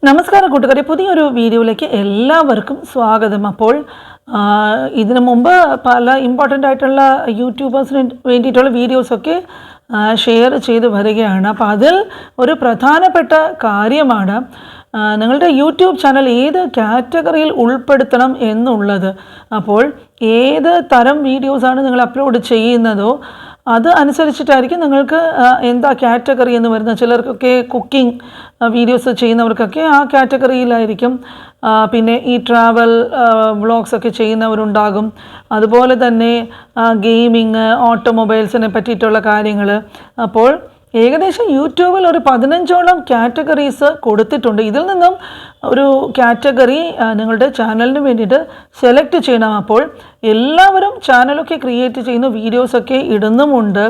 നമസ്കാരം കൂട്ടുകാരെ, പുതിയൊരു വീഡിയോയിലേക്ക് എല്ലാവർക്കും സ്വാഗതം. അപ്പോൾ ഇതിനു മുമ്പ് പല ഇമ്പോർട്ടൻ്റ് ആയിട്ടുള്ള യൂട്യൂബേഴ്സിന് വേണ്ടിയിട്ടുള്ള വീഡിയോസൊക്കെ ഷെയർ ചെയ്ത് വരികയാണ്. അപ്പോൾ അതിൽ ഒരു പ്രധാനപ്പെട്ട കാര്യമാണ് നിങ്ങളുടെ യൂട്യൂബ് ചാനൽ ഏത് കാറ്റഗറിയിൽ ഉൾപ്പെടുത്തണം എന്നുള്ളത്. അപ്പോൾ ഏത് തരം വീഡിയോസാണ് നിങ്ങൾ അപ്ലോഡ് ചെയ്യുന്നതോ അത് അനുസരിച്ചിട്ടായിരിക്കും നിങ്ങൾക്ക് എന്താ കാറ്റഗറി എന്ന് വരുന്നത്. ചിലർക്കൊക്കെ കുക്കിംഗ് വീഡിയോസ് ചെയ്യുന്നവർക്കൊക്കെ ആ കാറ്റഗറിയിലായിരിക്കും. പിന്നെ ഈ ട്രാവൽ വ്ളോഗ്സൊക്കെ ചെയ്യുന്നവരുണ്ടാകും. അതുപോലെ തന്നെ ഗെയിമിങ്, ഓട്ടോമൊബൈൽസിനെ പറ്റിയിട്ടുള്ള കാര്യങ്ങൾ. അപ്പോൾ ഏകദേശം യൂട്യൂബിൽ ഒരു 15ഓളം കാറ്റഗറീസ് കൊടുത്തിട്ടുണ്ട്. ഇതിൽ നിന്നും ഒരു കാറ്റഗറി നിങ്ങളുടെ ചാനലിന് വേണ്ടിയിട്ട് സെലക്ട് ചെയ്യണം. അപ്പോൾ എല്ലാവരും ചാനലൊക്കെ ക്രിയേറ്റ് ചെയ്യുന്നു, വീഡിയോസൊക്കെ ഇടുന്നുമുണ്ട്.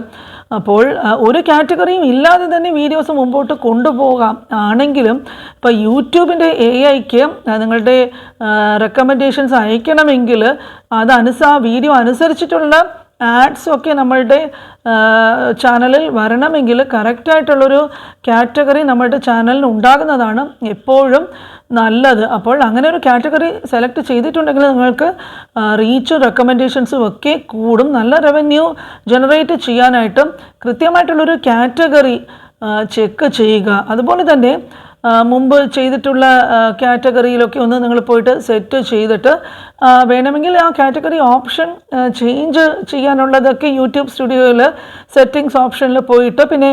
അപ്പോൾ ഒരു കാറ്റഗറിയും ഇല്ലാതെ തന്നെ വീഡിയോസ് മുമ്പോട്ട് കൊണ്ടുപോകാം. ആണെങ്കിലും ഇപ്പോൾ യൂട്യൂബിൻ്റെ AI-ക്ക് നിങ്ങളുടെ റെക്കമെൻഡേഷൻസ് അയക്കണമെങ്കിൽ ആ വീഡിയോ അനുസരിച്ചിട്ടുള്ള ആഡ്സൊക്കെ നമ്മളുടെ ചാനലിൽ വരണമെങ്കിൽ കറക്റ്റായിട്ടുള്ളൊരു കാറ്റഗറി നമ്മളുടെ ചാനലിന് ഉണ്ടാകുന്നതാണ് എപ്പോഴും നല്ലത്. അപ്പോൾ അങ്ങനെ ഒരു കാറ്റഗറി സെലക്ട് ചെയ്തിട്ടുണ്ടെങ്കിൽ നിങ്ങൾക്ക് റീച്ചും റെക്കമെൻഡേഷൻസും ഒക്കെ കൂടും. നല്ല റവന്യൂ ജനറേറ്റ് ചെയ്യാനായിട്ടും കൃത്യമായിട്ടുള്ളൊരു കാറ്റഗറി ചെക്ക് ചെയ്യുക. അതുപോലെ തന്നെ മുമ്പ് ചെയ്തിട്ടുള്ള കാറ്റഗറിയിലൊക്കെ ഒന്ന് നിങ്ങൾ പോയിട്ട് സെറ്റ് ചെയ്തിട്ട് വേണമെങ്കിൽ ആ കാറ്റഗറി ഓപ്ഷൻ ചേഞ്ച് ചെയ്യാനുള്ളതൊക്കെ യൂട്യൂബ് സ്റ്റുഡിയോയിൽ സെറ്റിങ്സ് ഓപ്ഷനിൽ പോയിട്ട് പിന്നെ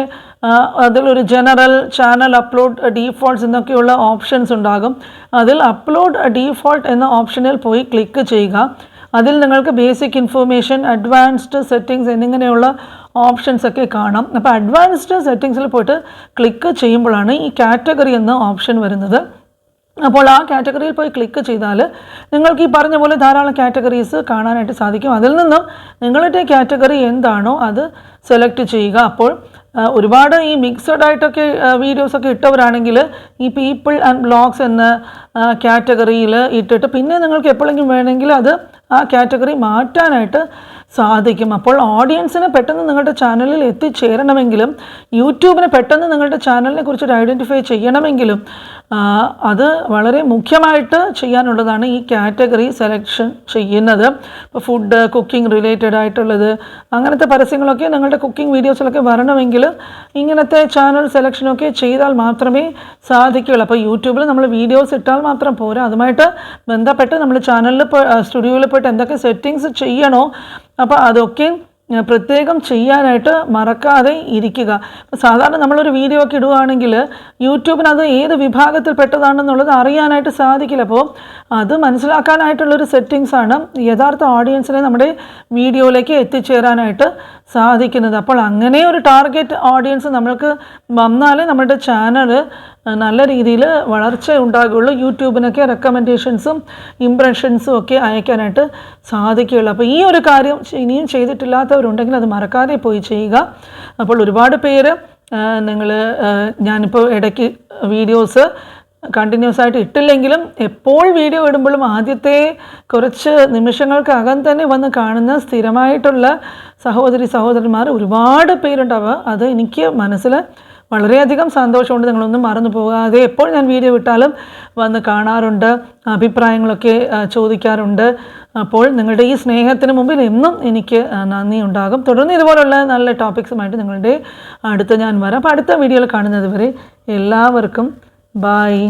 അതിലൊരു ജനറൽ ചാനൽ അപ്ലോഡ് ഡീഫോൾട്ട്സ് എന്നൊക്കെയുള്ള ഓപ്ഷൻസ് ഉണ്ടാകും. അതിൽ അപ്ലോഡ് ഡീഫോൾട്ട് എന്ന ഓപ്ഷനിൽ പോയി ക്ലിക്ക് ചെയ്യുക. അതിൽ നിങ്ങൾക്ക് ബേസിക് ഇൻഫർമേഷൻ, അഡ്വാൻസ്ഡ് സെറ്റിങ്സ് എന്നിങ്ങനെയുള്ള ഓപ്ഷൻസൊക്കെ കാണാം. അപ്പോൾ അഡ്വാൻസ്ഡ് സെറ്റിങ്സിൽ പോയിട്ട് ക്ലിക്ക് ചെയ്യുമ്പോഴാണ് ഈ കാറ്റഗറി എന്ന ഓപ്ഷൻ വരുന്നത്. അപ്പോൾ ആ കാറ്റഗറിയിൽ പോയി ക്ലിക്ക് ചെയ്താൽ നിങ്ങൾക്ക് ഈ പറഞ്ഞ പോലെ ധാരാളം കാറ്റഗറീസ് കാണാനായിട്ട് സാധിക്കും. അതിൽ നിന്നും നിങ്ങളുടെ കാറ്റഗറി എന്താണോ അത് സെലക്ട് ചെയ്യുക. അപ്പോൾ ഒരുപാട് ഈ മിക്സഡ് ആയിട്ടൊക്കെ വീഡിയോസൊക്കെ ഇട്ടവരാണെങ്കിൽ ഈ പീപ്പിൾ ആൻഡ് വ്ളോഗ്സ് എന്ന കാറ്റഗറിയിൽ ഇട്ടിട്ട് പിന്നെ നിങ്ങൾക്ക് എപ്പോഴെങ്കിലും വേണമെങ്കിൽ അത് ആ കാറ്റഗറി മാറ്റാനായിട്ട് സാധിക്കും. അപ്പോൾ ഓഡിയൻസിന് പെട്ടെന്ന് നിങ്ങളുടെ ചാനലിൽ എത്തിച്ചേരണമെങ്കിലും യൂട്യൂബിന് പെട്ടെന്ന് നിങ്ങളുടെ ചാനലിനെ കുറിച്ചൊരു ഐഡൻറ്റിഫൈ ചെയ്യണമെങ്കിലും അത് വളരെ മുഖ്യമായിട്ട് ചെയ്യാനുള്ളതാണ് ഈ കാറ്റഗറി സെലക്ഷൻ ചെയ്യുന്നത്. ഇപ്പോൾ ഫുഡ്, കുക്കിംഗ് റിലേറ്റഡ് ആയിട്ടുള്ളത് അങ്ങനത്തെ പരസ്യങ്ങളൊക്കെ നിങ്ങളുടെ കുക്കിംഗ് വീഡിയോസിലൊക്കെ വരണമെങ്കിൽ ഇങ്ങനത്തെ ചാനൽ സെലക്ഷനൊക്കെ ചെയ്താൽ മാത്രമേ സാധിക്കുകയുള്ളൂ. അപ്പോൾ യൂട്യൂബിൽ നമ്മൾ വീഡിയോസ് ഇട്ടാൽ മാത്രം പോരാ, അതുമായിട്ട് ബന്ധപ്പെട്ട് നമ്മൾ ചാനലിൽ സ്റ്റുഡിയോയിൽ പോയിട്ട് എന്തൊക്കെ സെറ്റിങ്സ് ചെയ്യണോ അപ്പോൾ അതൊക്കെ പ്രത്യേകം ചെയ്യാനായിട്ട് മറക്കാതെ ഇരിക്കുക. സാധാരണ നമ്മളൊരു വീഡിയോ ഒക്കെ ഇടുകയാണെങ്കിൽ യൂട്യൂബിന് അത് ഏത് വിഭാഗത്തിൽ പെട്ടതാണെന്നുള്ളത് അറിയാനായിട്ട് സാധിക്കില്ല. അപ്പോൾ അത് മനസ്സിലാക്കാനായിട്ടുള്ളൊരു സെറ്റിങ്സാണ് യഥാർത്ഥ ഓഡിയൻസിനെ നമ്മുടെ വീഡിയോയിലേക്ക് എത്തിച്ചേരാനായിട്ട് സാധിക്കുന്നത്. അപ്പോൾ അങ്ങനെ ഒരു ടാർഗറ്റ് ഓഡിയൻസ് നമ്മൾക്ക് വന്നാലേ നമ്മുടെ ചാനൽ നല്ല രീതിയിൽ വളർച്ച ഉണ്ടാകുകയുള്ളൂ. യൂട്യൂബിനൊക്കെ റെക്കമെൻഡേഷൻസും ഇംപ്രഷൻസും ഒക്കെ അയക്കാനായിട്ട് സാധിക്കുകയുള്ളൂ. അപ്പോൾ ഈ ഒരു കാര്യം ഇനിയും ചെയ്തിട്ടില്ലാത്തവരുണ്ടെങ്കിൽ അത് മറക്കാതെ പോയി ചെയ്യുക. അപ്പോൾ ഒരുപാട് പേര് ഞാനിപ്പോൾ ഇടയ്ക്ക് വീഡിയോസ് കണ്ടിന്യൂസ് ആയിട്ട് ഇട്ടില്ലെങ്കിലും എപ്പോൾ വീഡിയോ ഇടുമ്പോഴും ആദ്യത്തെ കുറച്ച് നിമിഷങ്ങൾക്കകം തന്നെ വന്ന് കാണുന്ന സ്ഥിരമായിട്ടുള്ള സഹോദരന്മാർ ഒരുപാട് പേരുണ്ടാവുക. അത് എനിക്ക് മനസ്സിൽ വളരെയധികം സന്തോഷമുണ്ട്. നിങ്ങളൊന്നും മറന്നു പോകാതെ എപ്പോൾ ഞാൻ വീഡിയോ വിട്ടാലും വന്ന് കാണാറുണ്ട്, അഭിപ്രായങ്ങളൊക്കെ ചോദിക്കാറുണ്ട്. അപ്പോൾ നിങ്ങളുടെ ഈ സ്നേഹത്തിന് മുമ്പിൽ എന്നും എനിക്ക് നന്ദി ഉണ്ടാകും. തുടർന്ന് ഇതുപോലുള്ള നല്ല ടോപ്പിക്സുമായിട്ട് നിങ്ങളുടെ അടുത്ത് ഞാൻ വരാം. അപ്പോൾ അടുത്ത വീഡിയോയിൽ കാണുന്നത് വരെ എല്ലാവർക്കും ബായ്.